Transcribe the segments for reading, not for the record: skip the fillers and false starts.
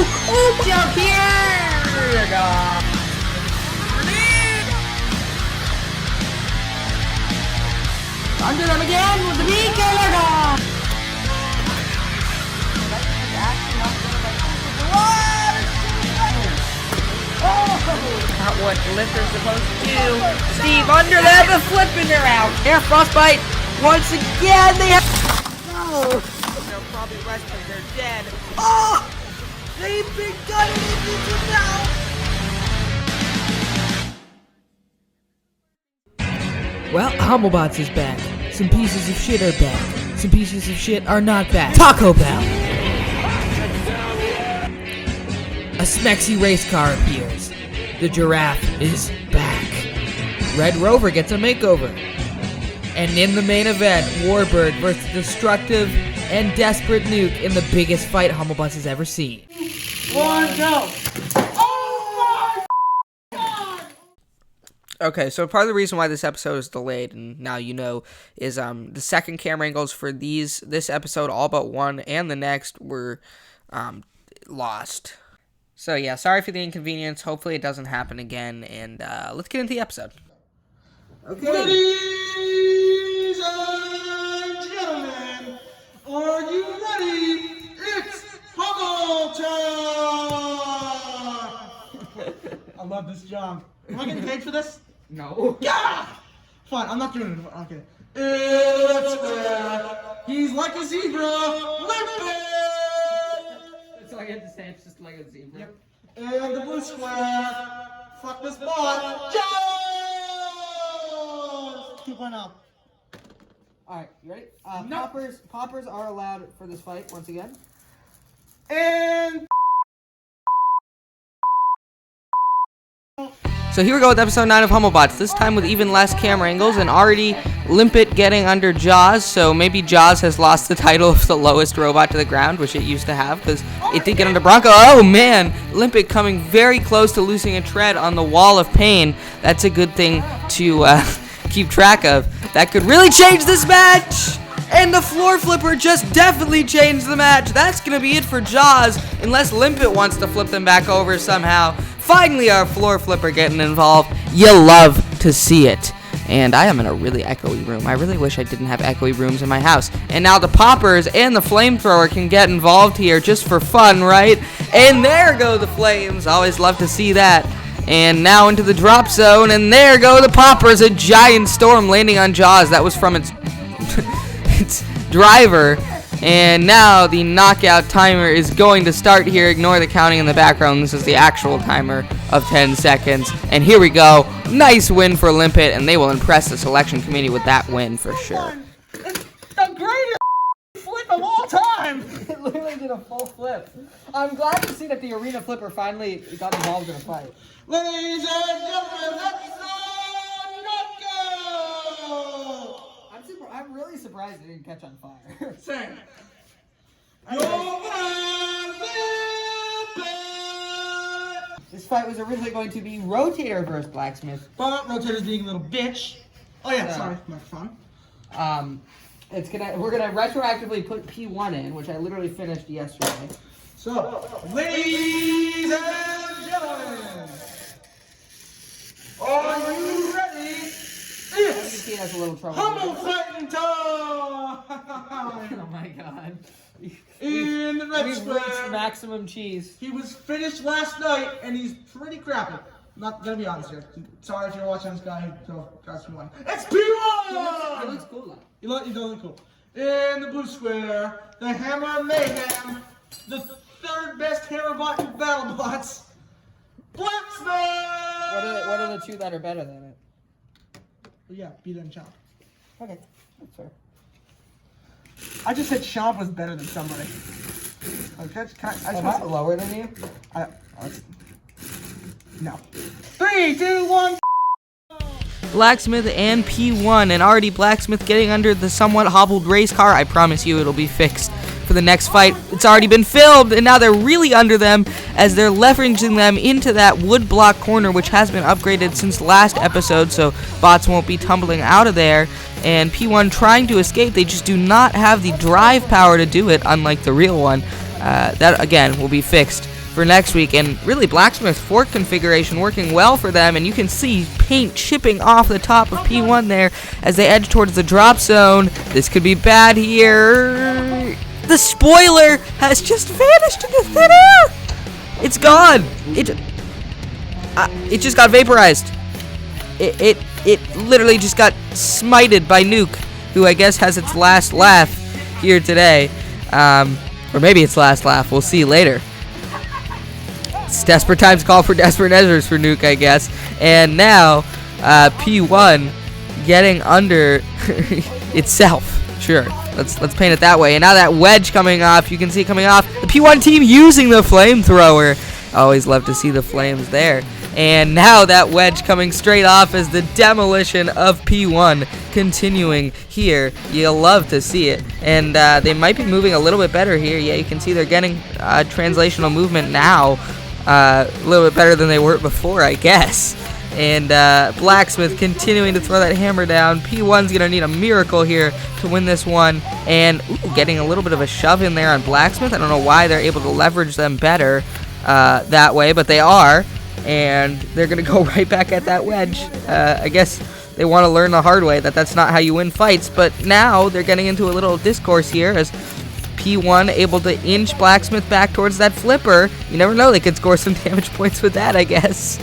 Oh my! Jump here! Under them again with the killer dog! Not what Lifter's supposed to do. Steve under them, the flipping her out. Air frostbite once again. They have. Oh. They'll probably rest because they're dead. Oh! They've been gutted into now. Well, Hummelbots is back. Some pieces of shit are back. Some pieces of shit are not back. Taco Bell. A smexy race car appears. The giraffe is back. Red Rover gets a makeover. And in the main event, Warbird versus destructive and desperate Nuke in the biggest fight Hummelbots has ever seen. 1, go! Oh my God! Okay, so part of the reason why this episode is delayed, and now you know, is the second camera angles for this episode, all but one, and the next were lost. So yeah, sorry for the inconvenience. Hopefully it doesn't happen again, and let's get into the episode. Okay. Ladies and gentlemen, are you ready? It's Hummel time! I love this job. Am I getting paid for this? No. Yeah! Fine, I'm not doing it. Okay. It's he's like a zebra, limping! That's all I have to say. It's just like a zebra. Yep. And the blue square. Fuck this bot. Jones! 2.0. Alright, you ready? No. Poppers are allowed for this fight once again. And So here we go with episode 9 of Hummelbots, this time with even less camera angles and already Limpet getting under Jaws, so maybe Jaws has lost the title of the lowest robot to the ground, which it used to have, because it did get under Bronco. Oh man, Limpet coming very close to losing a tread on the wall of pain. That's a good thing to keep track of. That could really change this match! And the floor flipper just definitely changed the match. That's going to be it for Jaws, unless Limpet wants to flip them back over somehow. Finally, our floor flipper getting involved. You love to see it. And I am in a really echoey room. I really wish I didn't have echoey rooms in my house. And now the poppers and the flamethrower can get involved here just for fun, right? And there go the flames. Always love to see that. And now into the drop zone. And there go the poppers. A giant storm landing on Jaws. That was from its its driver. And now the knockout timer is going to start here. Ignore the counting in the background. This is the actual timer of 10 seconds. And here we go. Nice win for Limpet, and they will impress the selection committee with that win for sure. it's the greatest flip of all time! It literally did a full flip. I'm glad to see that the arena flipper finally got involved in a fight. Ladies and gentlemen, let's knockout! I'm really surprised it didn't catch on fire. Same. This fight was originally going to be Rotator versus Blacksmith. But Rotator's being a little bitch. Oh yeah, sorry, microphone. We're gonna retroactively put P1 in, which I literally finished yesterday. So, ladies and gentlemen, are you ready? It's has a little trouble. Hummel fighting time! Oh my god. In the red We've square. reached maximum cheese. He was finished last night, and he's pretty crappy. Not gonna be honest here. Sorry if you're watching this guy. So, guys, P1. It's P1! He looks cool though. He does look cool. In the blue square, the Hammer Mayhem, the third best hammer bot in Battlebots, Blacksmith! What are the two that are better than it? Well, yeah, beat and Chomp. Okay, that's fair. I just said Chomp was better than somebody. Okay, Am I lower than you? No. 3, 2, 1. Blacksmith and P1, and already Blacksmith getting under the somewhat hobbled race car. I promise you it'll be fixed for the next fight. It's already been filmed, and now they're really under them as they're leveraging them into that wood block corner, which has been upgraded since last episode, so bots won't be tumbling out of there. And P1 trying to escape. They just do not have the drive power to do it, unlike the real one. That, again, will be fixed for next week. And really, Blacksmith's fork configuration working well for them, and you can see paint chipping off the top of P1 there as they edge towards the drop zone. This could be bad here. The spoiler has just vanished into thin air. It's gone. It just got vaporized. It literally just got smited by Nuke, who I guess has its last laugh here today. Or maybe its last laugh. We'll see later. It's desperate times call for desperate measures for Nuke, I guess. And now, P1 getting under itself. Sure, let's paint it that way. And now that wedge coming off, you can see coming off. The P1 team using the flamethrower. Always love to see the flames there. And now that wedge coming straight off as the demolition of P1 continuing here. You'll love to see it. And they might be moving a little bit better here. Yeah, you can see they're getting translational movement now. A little bit better than they were before, I guess. And Blacksmith continuing to throw that hammer down. P1's going to need a miracle here to win this one. And getting a little bit of a shove in there on Blacksmith. I don't know why they're able to leverage them better that way, but they are. And they're going to go right back at that wedge. I guess they want to learn the hard way that that's not how you win fights. But now they're getting into a little discourse here as P1 able to inch Blacksmith back towards that flipper. You never know, they could score some damage points with that, I guess.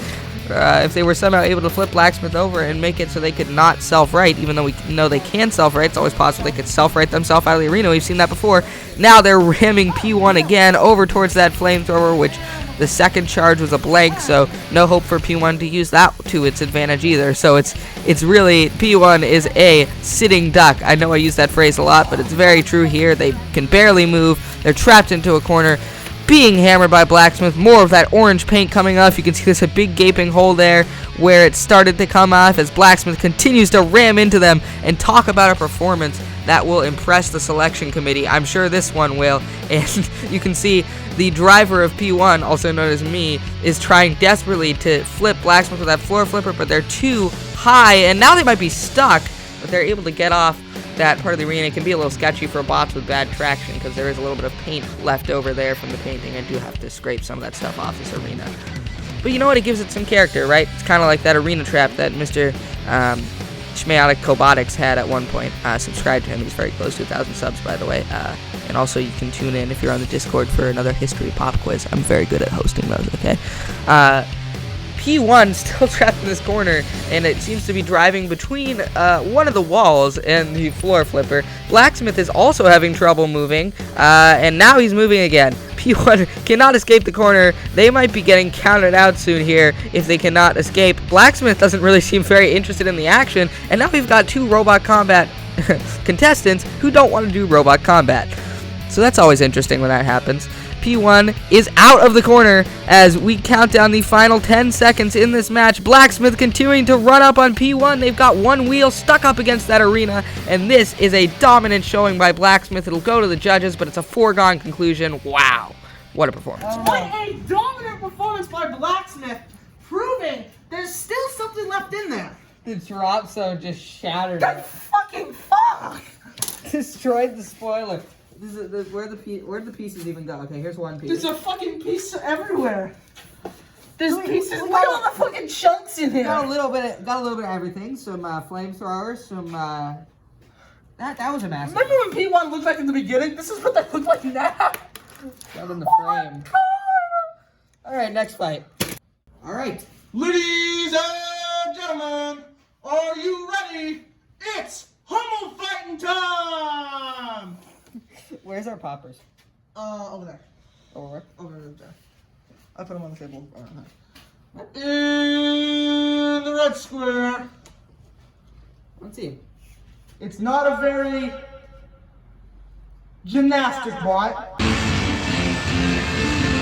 If they were somehow able to flip Blacksmith over and make it so they could not self-right, even though we know they can self-right, it's always possible they could self-right themselves out of the arena. We've seen that before. Now they're ramming P1 again over towards that flamethrower, which the second charge was a blank, so no hope for P1 to use that to its advantage either. So it's really, P1 is a sitting duck. I know I use that phrase a lot, but it's very true here. They can barely move. They're trapped into a corner, being hammered by Blacksmith. More of that orange paint coming off. You can see there's a big gaping hole there where it started to come off as Blacksmith continues to ram into them. And talk about a performance that will impress the selection committee. I'm sure this one will. And you can see the driver of P1, also known as me, is trying desperately to flip Blacksmith with that floor flipper, but they're too high, and now they might be stuck, but they're able to get off that part of the arena. It can be a little sketchy for bots with bad traction because there is a little bit of paint left over there from the painting. I do have to scrape some of that stuff off this arena. But you know what? It gives it some character, right? It's kind of like that arena trap that Mr. Schmeotic Cobotics had at one point. Subscribe to him. He's very close to 1,000 subs, by the way. And also, you can tune in if you're on the Discord for another history pop quiz. I'm very good at hosting those, okay? P1 still trapped in this corner, and it seems to be driving between one of the walls and the floor flipper. Blacksmith is also having trouble moving, and now he's moving again. P1 cannot escape the corner. They might be getting counted out soon here if they cannot escape. Blacksmith doesn't really seem very interested in the action, and now we've got two robot combat contestants who don't want to do robot combat. So that's always interesting when that happens. P1 is out of the corner as we count down the final 10 seconds in this match. Blacksmith continuing to run up on P1. They've got one wheel stuck up against that arena, and this is a dominant showing by Blacksmith. It'll go to the judges, but it's a foregone conclusion. Wow, what a performance. What a dominant performance by Blacksmith, proving there's still something left in there. The drop zone just shattered Good fucking fuck! Destroyed the spoiler. Where did the pieces even go? Okay, here's one piece. There's a fucking piece everywhere. There's pieces. Look at all the fucking chunks in here. Got a little bit of everything. Some flamethrowers. Some that was a massive. Remember when P1 looked like in the beginning? This is what they look like now. Got in the frame. All right, next fight. All right, ladies and gentlemen, are you ready? It's Hummel fighting time. Where's our poppers? Over there. Over there. I put them on the table. In the red square. Let's see. It's not a very gymnastic bot,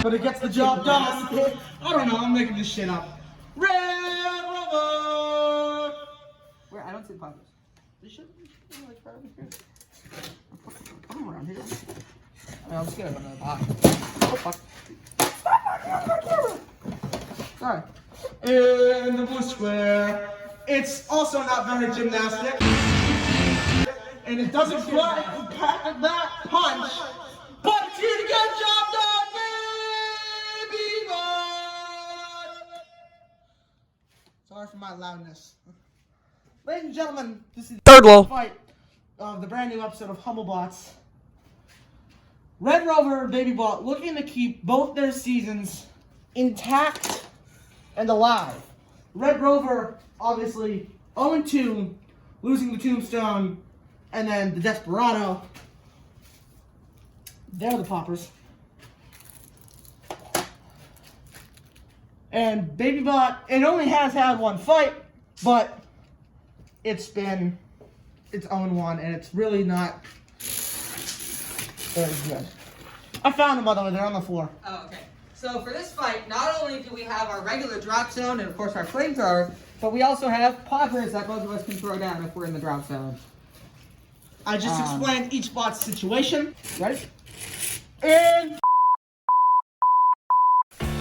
but it gets the job done. I don't know. I'm making this shit up. Red Rover. Where? I don't see the poppers. They should be like right over here. Put them around here. I'll just get them another box. Oh fuck. Sorry. In the blue square, it's also not very gymnastic, and it doesn't quite pack that punch, but it's here to get the job done, baby! for my loudness. Ladies and gentlemen, this is Third the wall. fight of the brand new episode of Hummelbots. Red Rover and Baby Bot looking to keep both their seasons intact and alive. Red Rover, obviously, 0-2, losing the Tombstone, and then the Desperado. They're the poppers. And Baby Bot, it only has had one fight, but it's been its own one, and it's really not very good. I found them, by the way, they're on the floor. Oh, okay. So for this fight, not only do we have our regular drop zone and of course our flamethrower, but we also have poppers that both of us can throw down if we're in the drop zone. I just explained each bot's situation. Ready? And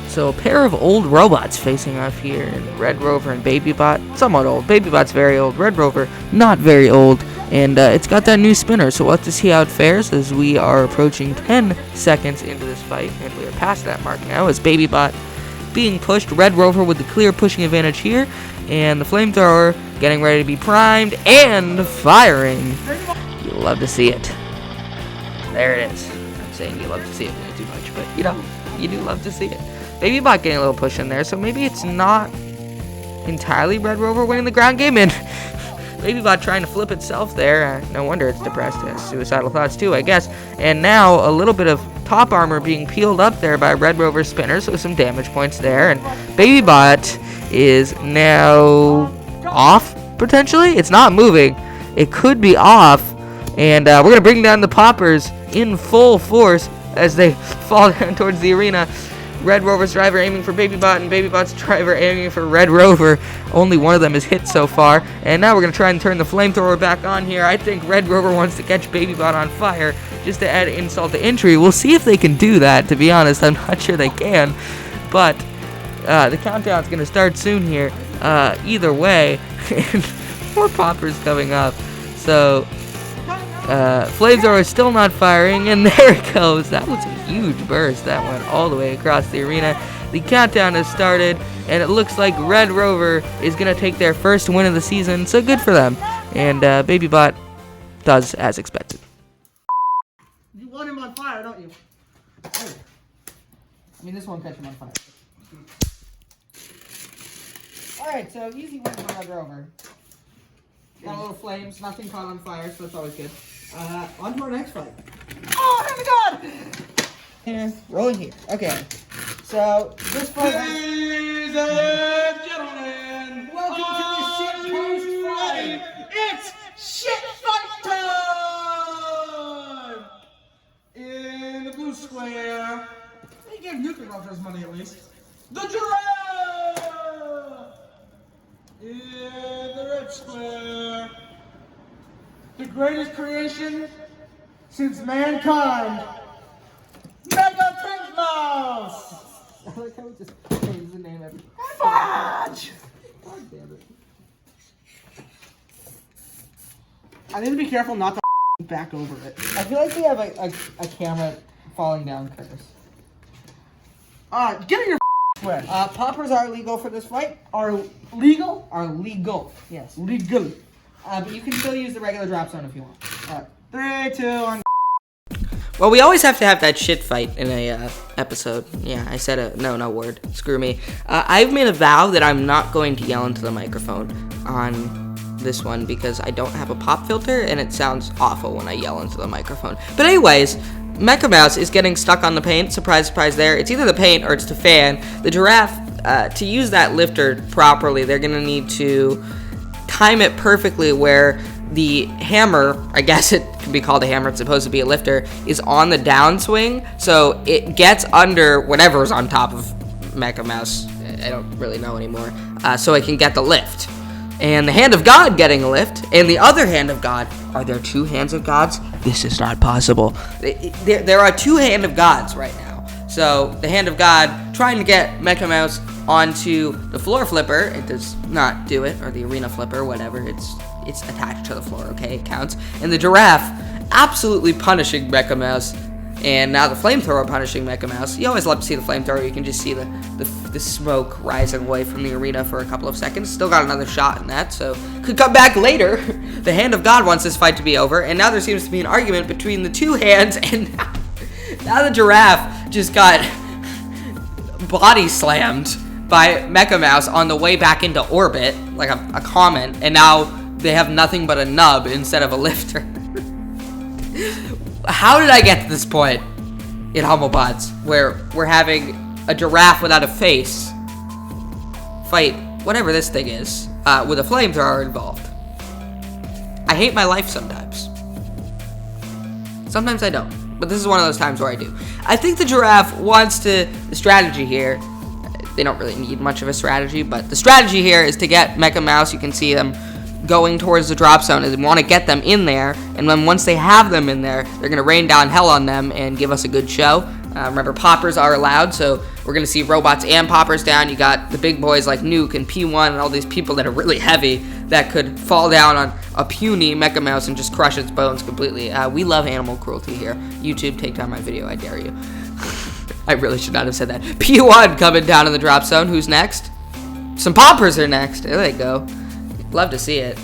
So a pair of old robots facing off here, Red Rover and Baby Bot. Somewhat old. Baby Bot's very old. Red Rover, not very old. And it's got that new spinner, so we'll have to see how it fares as we are approaching 10 seconds into this fight. And we are past that mark now as Baby Bot being pushed. Red Rover with the clear pushing advantage here. And the flamethrower getting ready to be primed and firing. You'll love to see it. There it is. I'm saying you love to see it way too much, but you know, you do love to see it. Baby Bot getting a little push in there, so maybe it's not entirely Red Rover winning the ground game, and Baby Bot trying to flip itself there. No wonder it's depressed. It has suicidal thoughts too, I guess. And now a little bit of top armor being peeled up there by Red Rover's spinner, so some damage points there. And Baby Bot is now off, potentially. It's not moving. It could be off. And we're going to bring down the poppers in full force as they fall down towards the arena. Red Rover's driver aiming for Baby Bot, and Baby Bot's driver aiming for Red Rover. Only one of them is hit so far. And now we're going to try and turn the flamethrower back on here. I think Red Rover wants to catch Baby Bot on fire just to add insult to injury. We'll see if they can do that, to be honest. I'm not sure they can. But the countdown's going to start soon here. Either way, more poppers coming up. So flamethrower is still not firing, and there it goes. That was a huge burst. That went all the way across the arena. The countdown has started, and it looks like Red Rover is going to take their first win of the season, so good for them. And Baby Bot does as expected. you want him on fire, don't you? Oh. I mean, this won't catch him on fire. Alright, so easy win for Red Rover. Got a little flames, nothing caught on fire, so that's always good. On to our next fight. Oh, hand to God! And rolling here. Okay. So, this fight. Ladies and gentlemen, welcome to the shit post fight. It's shit fight time! In the blue square, they gave Nuke Vs money at least. The giraffe! In the red square, the greatest creation since mankind, Mega Pink Mouse! I like how we just change the name every Fudge! God damn it. I need to be careful not to back over it. I feel like we have a camera falling down curse. Get in your square. Poppers are legal for this fight. Are legal? Are legal. Yes. Legal. But you can still use the regular drop zone if you want. Alright. 3, 2, 1. Well, we always have to have that shit fight in a episode. Yeah, I said a no word. Screw me. I've made a vow that I'm not going to yell into the microphone on this one because I don't have a pop filter and it sounds awful when I yell into the microphone. But anyways, Mecha Mouse is getting stuck on the paint. Surprise, surprise there. It's either the paint or it's the fan. The giraffe, to use that lifter properly, they're going to need to time it perfectly where the hammer, I guess it can be called a hammer, it's supposed to be a lifter, is on the downswing, so it gets under whatever's on top of Mecha Mouse. I don't really know anymore. So it can get the lift. And the hand of God getting a lift, and the other hand of God. Are there two hands of gods? This is not possible. There are two hand of gods right now. So the hand of God trying to get Mecha Mouse onto the floor flipper. It does not do it, or the arena flipper, whatever. It's attached to the floor, okay? It counts. And the giraffe absolutely punishing Mecha Mouse. And now the flamethrower punishing Mecha Mouse. You always love to see the flamethrower. You can just see the smoke rising away from the arena for a couple of seconds. Still got another shot in that, so could come back later. The Hand of God wants this fight to be over, and now there seems to be an argument between the two hands, and now the giraffe just got body slammed by Mecha Mouse on the way back into orbit, like a comment, and now they have nothing but a nub instead of a lifter. How did I get to this point in Hummelbots where we're having a giraffe without a face fight whatever this thing is with a flamethrower involved? I hate my life sometimes. Sometimes I don't, but this is one of those times where I do. I think the giraffe wants to, the strategy here, they don't really need much of a strategy, but the strategy here is to get Mecha Mouse. You can see them going towards the drop zone, and they want to get them in there, and then once they have them in there, they're going to rain down hell on them and give us a good show. Remember, poppers are allowed, so we're going to see robots and poppers down. You got the big boys like Nuke and P1 and all these people that are really heavy that could fall down on a puny Mecha Mouse and just crush its bones completely. We love animal cruelty here. YouTube, take down my video, I dare you. I really should not have said that. P1 coming down in the drop zone. Who's next? Some poppers are next. There they go. Love to see it.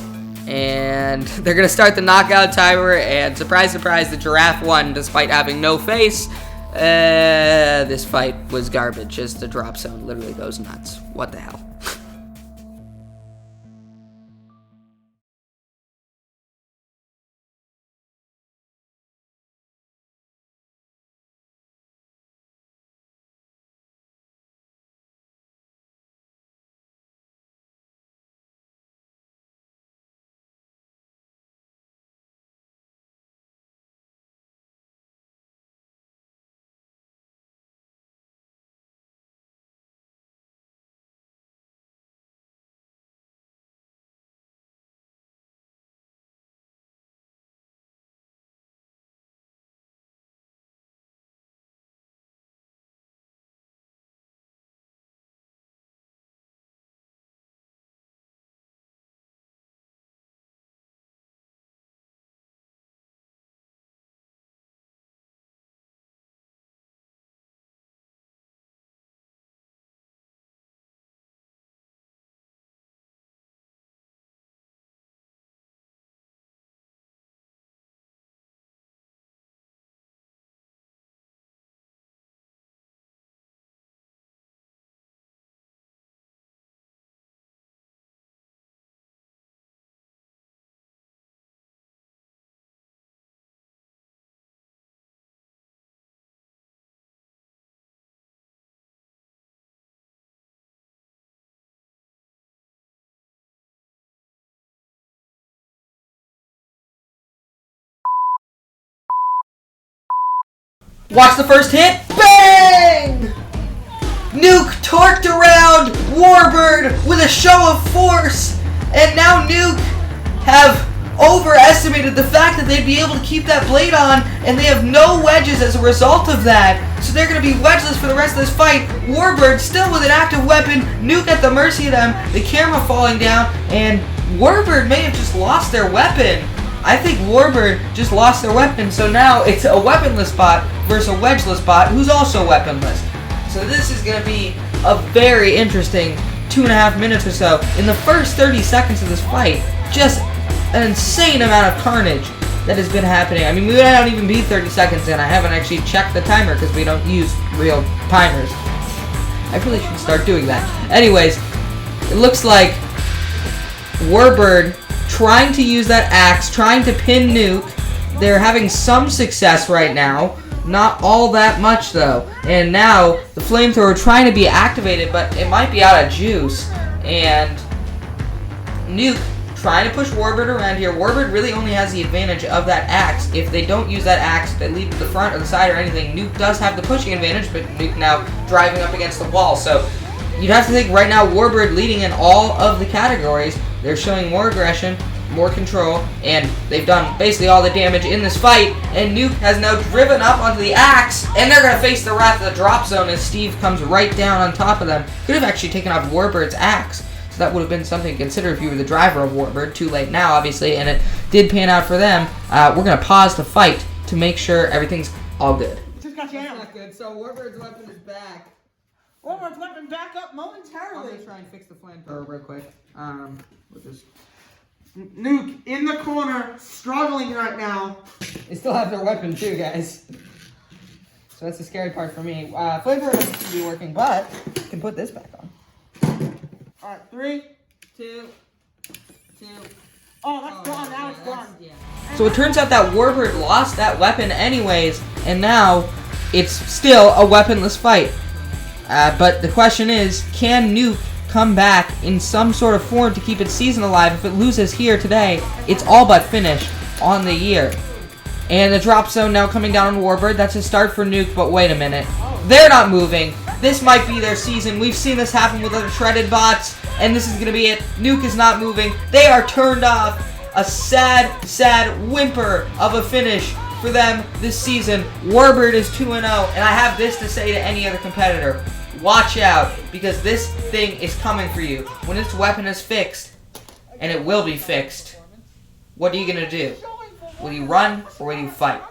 And they're going to start the knockout timer, and surprise, surprise, the giraffe won despite having no face. This fight was garbage as the drop zone literally goes nuts. What the hell? Watch the first hit. Bang! Nuke torqued around Warbird with a show of force. And now Nuke have overestimated the fact that they'd be able to keep that blade on, and they have no wedges as a result of that. So they're going to be wedgeless for the rest of this fight. Warbird still with an active weapon. Nuke at the mercy of them. The camera falling down, and Warbird may have just lost their weapon. I think Warbird just lost their weapon, so now it's a weaponless bot versus a wedgeless bot who's also weaponless. So this is going to be a very interesting 2.5 minutes or so. In the first 30 seconds of this fight, just an insane amount of carnage that has been happening. I mean, we might not even be 30 seconds in. I haven't actually checked the timer because we don't use real timers. I really should start doing that. Anyways, it looks like Warbird trying to use that axe, trying to pin Nuke. They're having some success right now. Not all that much, though. And now, the flamethrower trying to be activated, but it might be out of juice. And Nuke trying to push Warbird around here. Warbird really only has the advantage of that axe. If they don't use that axe, they leave the front or the side or anything, Nuke does have the pushing advantage, but Nuke now driving up against the wall. So, you'd have to think right now Warbird leading in all of the categories. They're showing more aggression, more control, and they've done basically all the damage in this fight, and Nuke has now driven up onto the axe, and they're going to face the wrath of the drop zone as Steve comes right down on top of them. Could have actually taken off Warbird's axe, so that would have been something to consider if you were the driver of Warbird. Too late now, obviously, and it did pan out for them. We're going to pause the fight to make sure everything's all good. not good. So Warbird's weapon is back. Warbird's weapon back up I'm momentarily. gonna try and fix the flamethrower real quick. We'll just... Nuke in the corner, struggling right now. They still have their weapon too, guys. So that's the scary part for me. Flamethrower doesn't seem to be working, but I can put this back on. All right, 3, 2. Oh, that's gone. Now it's gone. Yeah. So it turns out that Warbird lost that weapon anyways, and now it's still a weaponless fight. But the question is, can Nuke come back in some sort of form to keep its season alive? If it loses here today, it's all but finished on the year. And the drop zone now coming down on Warbird. That's a start for Nuke, but wait a minute. They're not moving. This might be their season. We've seen this happen with other shredded bots, and this is going to be it. Nuke is not moving. They are turned off. A sad, sad whimper of a finish for them this season. Warbird is 2-0, and I have this to say to any other competitor. Watch out, because this thing is coming for you. When its weapon is fixed, and it will be fixed, what are you going to do? Will you run, or will you fight?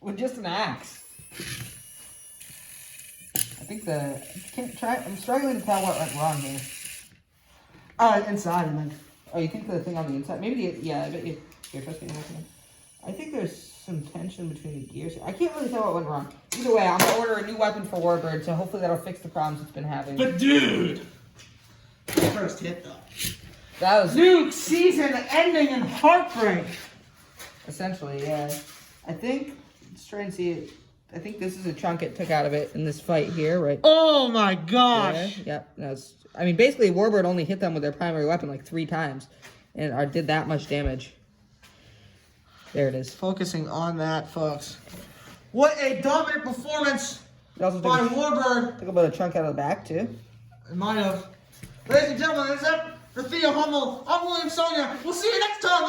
With just an axe. I think I'm struggling to tell what went wrong here. Inside, man. Oh, you think the thing on the inside? Maybe I bet you. Here, trust me. I think there's some tension between the gears. I can't really tell what went wrong. Either way, I'm gonna order a new weapon for Warbird, so hopefully that'll fix the problems it's been having. But dude, the first hit though. That was Nuke season ending in heartbreak. essentially, yeah. I think let's try and see it. I think this is a chunk it took out of it in this fight here, right? Oh my gosh. There. Yep. That's. I mean, basically, Warbird only hit them with their primary weapon like 3 times, and did that much damage. There it is. Focusing on that, folks. What a dominant performance It also by took Warbird. a bit of chunk out of the back too. It might have. Ladies and gentlemen, that's it for Theo Hummel. I'm William Sonia. We'll see you next time.